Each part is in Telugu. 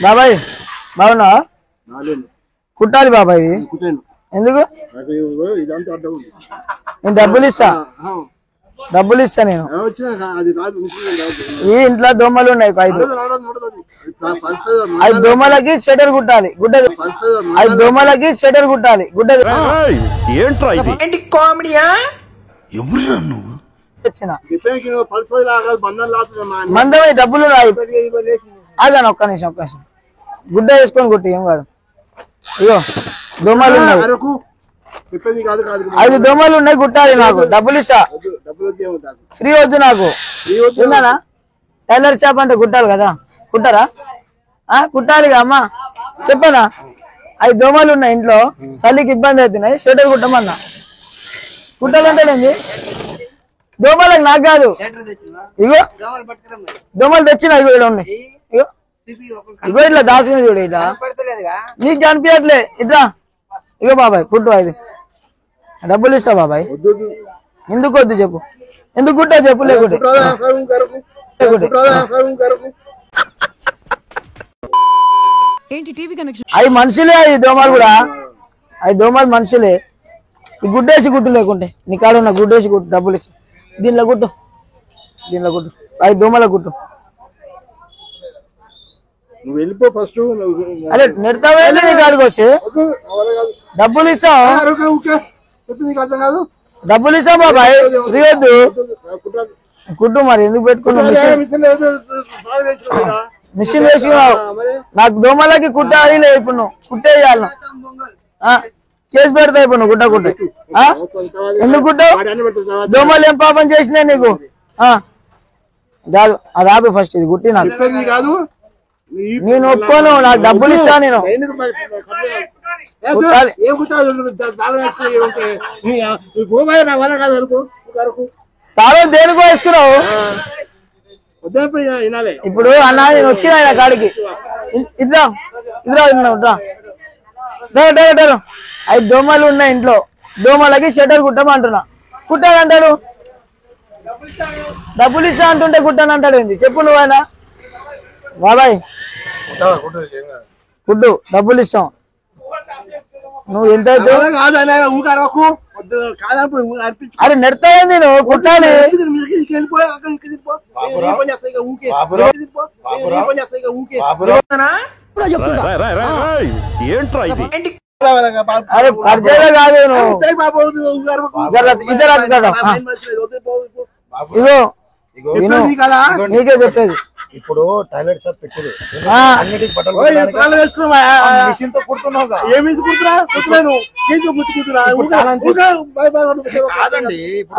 బాబాయ్ బాగున్నా కుట్టాలి బాబాయ్ ఎందుకు నేను డబ్బులు ఇస్తా నేను ఈ ఇంట్లో దోమలు ఉన్నాయి 5 దోమలకి స్వెటర్ కుట్టాలి గుడ్డ 5 దోమలకి స్వెటర్ కుట్టాలి గుడ్డ మందమై డబ్బులు రాయి ఆగాను ఒక్క నిమిషం గుడ్డ వేసుకొని కుట్టి ఏం కాదు అయ్యో దోమలు ఉన్నాయి 5 దోమలు ఉన్నాయి కుట్టాలి నాకు డబ్బులు ఇస్తా ఫ్రీ వద్దు నాకు విన్నానా టైలర్ షాప్ అంటే కుట్టాలి కదా కుట్టారా కుట్టాలిగా అమ్మా చెప్పనా 5 దోమలు ఉన్నాయి ఇంట్లో చలికి ఇబ్బంది అవుతున్నాయి స్వెటర్ కుట్టమన్నా కుట్టాలంటే ఏంది దోమలకు నాకు కాదు ఇగో దోమలు తెచ్చినా ఇగో ఇక్కడ ఉన్నాయి ఇగో ఇగో ఇట్లా దాచుకుని చూడు ఇట్లా నీకు కనిపించట్లే ఇట్లా ఇగో బాబాయ్ కుట్టు 5 డబ్బులు ఇస్తా బాబాయ్ ఎందుకు వద్దు చెప్పు ఎందుకు కుట్టా చెప్పు లేకుంటే అవి మనుషులే 5 దోమలు కూడా 5 దోమలు మనుషులే ఈ గుడ్డేసి కుట్టు లేకుంటే నీ కాడ ఉన్న గుడ్డేసి కుట్టు డబ్బులు ఇస్తా దీనిలో కుట్టు 5 దోమల కుట్టు వెళ్ళిపో ఫస్ట్ అరే నెడతావే నీ కాడికి వస్తే డబ్బులు ఇస్తావు డబ్బులు ఇస్తాం బాబాయ్ ఫ్రీ వద్దు కుట్టు మరి ఎందుకు పెట్టుకున్నావు మిషన్ వేసుకున్నావు నాకు దోమలకి కుట్టాలి ఇప్పుడు నువ్వు కుట్టేయాలి చేసి పెడతా ఇప్పుడు నువ్వు గుడ్డ ఎందుకు కుట్టావు దోమలు ఏం పాపం చేసినాయి నీకు కాదు అది ఆపి ఫస్ట్ ఇది కుట్టి నాకు నేను ఒప్పుకోను నాకు డబ్బులు ఇస్తా నేను తాళం దేనికో వేసుకున్నావు ఇప్పుడు అన్న నేను వచ్చిన ఆయన కాడికి ఇద్దా 5 దోమలు ఉన్నాయి ఇంట్లో దోమలకి షట్టర్ కుట్టమంటున్నా కుట్టానంటాడు డబ్బులు ఇస్తా అంటుంటే కుట్టానంటాడు ఏంది చెప్పు నువ్వైనా బాబాయ్ కుట్టు డబ్బులు ఇస్తాం నువ్వు ఎంత అరే నెడతాయి నేను కుట్టాలి అరే పరిచయం కాదు ఇగో నీకే చెప్పేది ఇప్పుడు టైలర్ షాప్ పెట్టారు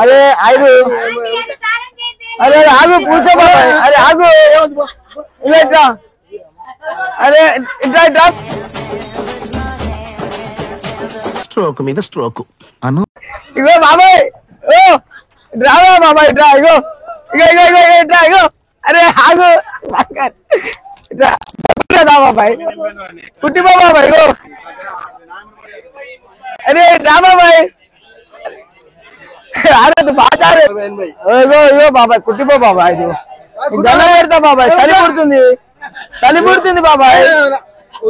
అరే 5 అరే ఆగు కూర్చో అరే ఆగు ఇట్లా అరే ఇట్లా స్ట్రోక్ మీద స్ట్రోక్ ఇగో బాబాయ్ రావా బాబాయ్ ఇట్లా ఇగో ఇట్లా ఇగో అరే ఆగు ఇట్లా బాబాయ్ కుట్టిపో బాబాయ్ ఇగో అరే రా బాబాయ్ అరే ఇగో బాబాయ్ కుట్టిపో బాబాయ్ దండం పెడతా బాబాయ్ చలి పుడుతుంది బాబాయ్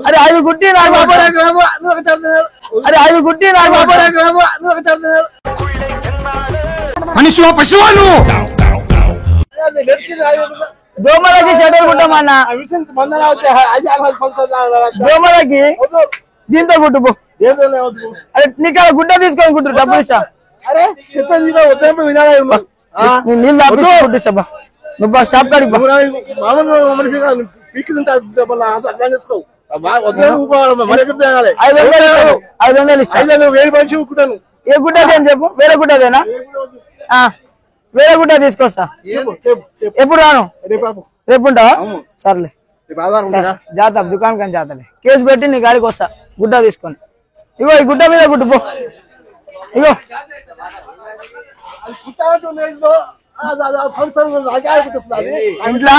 అరే 5 కుట్టి నాకు అరే 5 కుట్టి నాకు మనిషిలో పశువులు దోమలకి షట్టర్ కుట్టమన్నా దోమలకి దీంతో కుట్టుపో అరే నీకు అలా గుడ్డ తీసుకొని కుట్టు డబ్బులు ఇస్తా నీళ్ళు ఆపి కుట్టిస్తా నువ్వు షాప్ కాడికి 500 ఇస్తా ఏ గుడ్డ అని చెప్పు వేరే గుడ్డదేనా వేరే గుడ్డ తీసుకొస్తా ఎప్పుడు రాను రేపు ఉంటావా సర్లే జాతా దుకాణం కానీ జాతలే కేసు పెట్టి నీ గాడికి వస్తా గుడ్డ తీసుకొని ఇగో ఈ గుడ్డ మీద కుట్టుపో ఇగో ఇంట్లో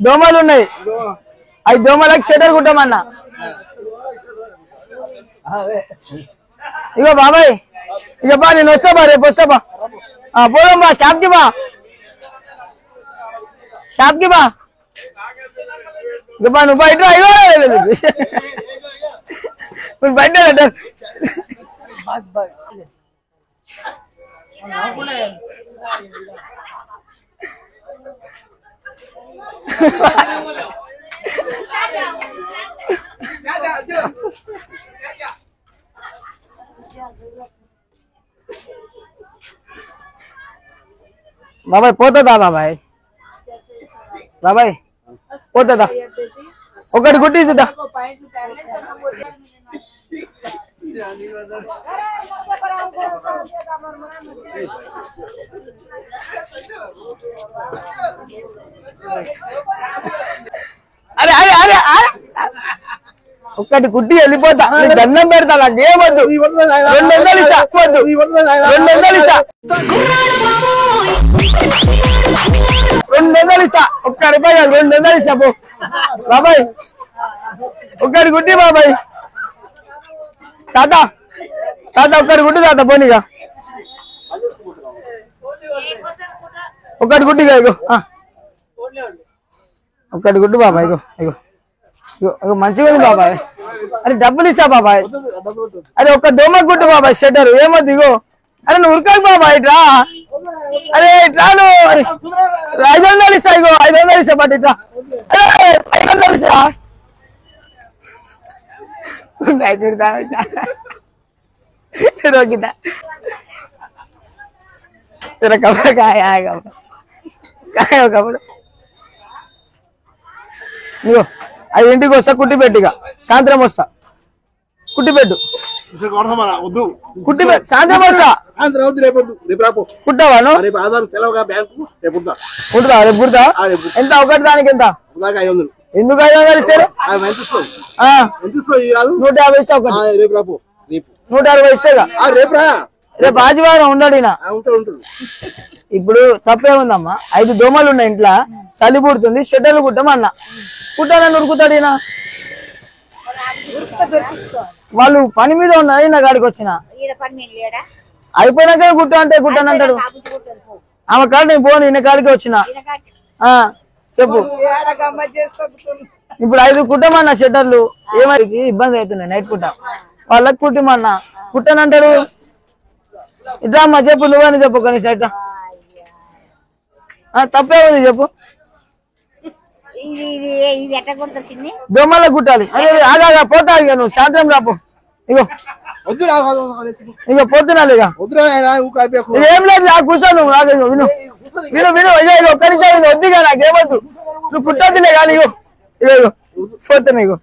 దోమలు ఉన్నాయి 5 దోమలకి షట్టర్ కుట్టమన్నా ఇగో బాబాయ్ ఇక బా నేను వస్తా బా రేపు వస్తా బా పోదాం బా షాప్కి బా ఇంకా నువ్వు బయట నువ్వు బయట బాబాయ్ పోతుందా బాబాయ్ బాబాయ్ పోతుందా ఒకటి కుట్టిస్తుందా అరే అరే అరే ఒక్కటి కుట్టి వెళ్ళిపోతా దండం పెడతా నాకు ఏమొద్దు 200 ఇస్తా 200 ఇస్తా 200 ఇస్తా ఒక్క రూపాయి 200 ఇస్తా పో బాబాయ్ ఒక్కటి కుట్టి బాబాయ్ తాత తాత ఒక్కటి కుట్టి తాత పోనీగా ఒక్కటి కుట్టిగా ఇగో ఒక్కటి గుడ్డు బాబాయ్ ఇగో ఇగో ఇగో మంచిగా ఉంది బాబాయ్ అరే డబ్బులు ఇస్తా బాబాయ్ అరే ఒక్క దోమ గుడ్డు బాబాయ్ షెటర్ ఏమొద్దు ఇగో అరే నువ్వు ఉరకాకు బాబాయ్ ఇట్రా అరే ఇట్రా నువ్వు 500 ఇస్తా ఇగో 500 ఇస్తా బట్ ఇట్లా అరే 500 ఇస్తా रोकिता तेरा कपड़ा कहाँ है आएगा कहाँ है वो कपड़ा नियो आई इंटिకి వస్తా కుట్టి పెట్టిగా సాయంత్రం వస్తా కుట్టి పెట్టు కుట్టి పెట్టు సాయంత్రం వస్తా కుట్టావాను కుట్టుదా రేపు కుడతా ఎంత ఒకటి దానికి ఎంత ఎందుకు 500 ఇస్తారు 150 ఇస్తా ఒకటి 160 ఇస్తేగా రేపు ఆదివారం ఉండడు ఇప్పుడు తప్పే ఉందమ్మా 5 దోమలు ఉన్నాయి ఇంట్లో చలి పుడుతుంది షెడ్డర్లు కుట్టమన్నా కుట్టాలని ఉరుకుతాడు ఈయన వాళ్ళు పని మీద ఉన్నారు ఈయన కాడికి వచ్చిన అయిపోయినాక కుట్ట అంటే కుట్టానంటాడు ఆమె కాడ నేను పోను ఈయన కాడికి వచ్చిన చెప్పు ఇప్పుడు 5 కుట్టమన్నా షెడ్డర్లు ఏమైనా ఇబ్బంది అవుతున్నాయి నైట్ కుట్ట వాళ్ళకి కుట్టమన్నా కుట్టనంటారు ఇట్లా అమ్మా చెప్పు నువ్వని చెప్పు కనీసం ఇట్లా తప్పే ఉంది చెప్పు దోమల కుట్టాలి అదే ఆగా పోతా ఇక నువ్వు సాయంత్రం రాపు ఇగో ఇక పోతున్నాను ఇక ఏం లేదు నాకు కూర్చో నువ్వు నాకు విను విను విను ఇక ఒక్కరిసారి వద్దుగా నాకేమొద్దు నువ్వు కుట్టద్దులే కానీ ఇగో ఇగో ఇగో పోతున్నా ఇగో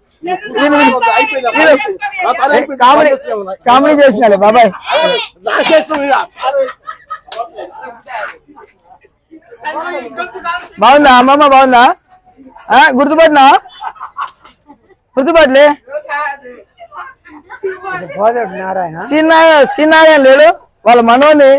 కామెడీ చేసినాలే బాబాయ్ బాగుందా అమ్మమ్మ బాగుందా గుర్తుపట్టినా గుర్తుపట్టలే సీనారాయణ లేడు వాళ్ళ మనోని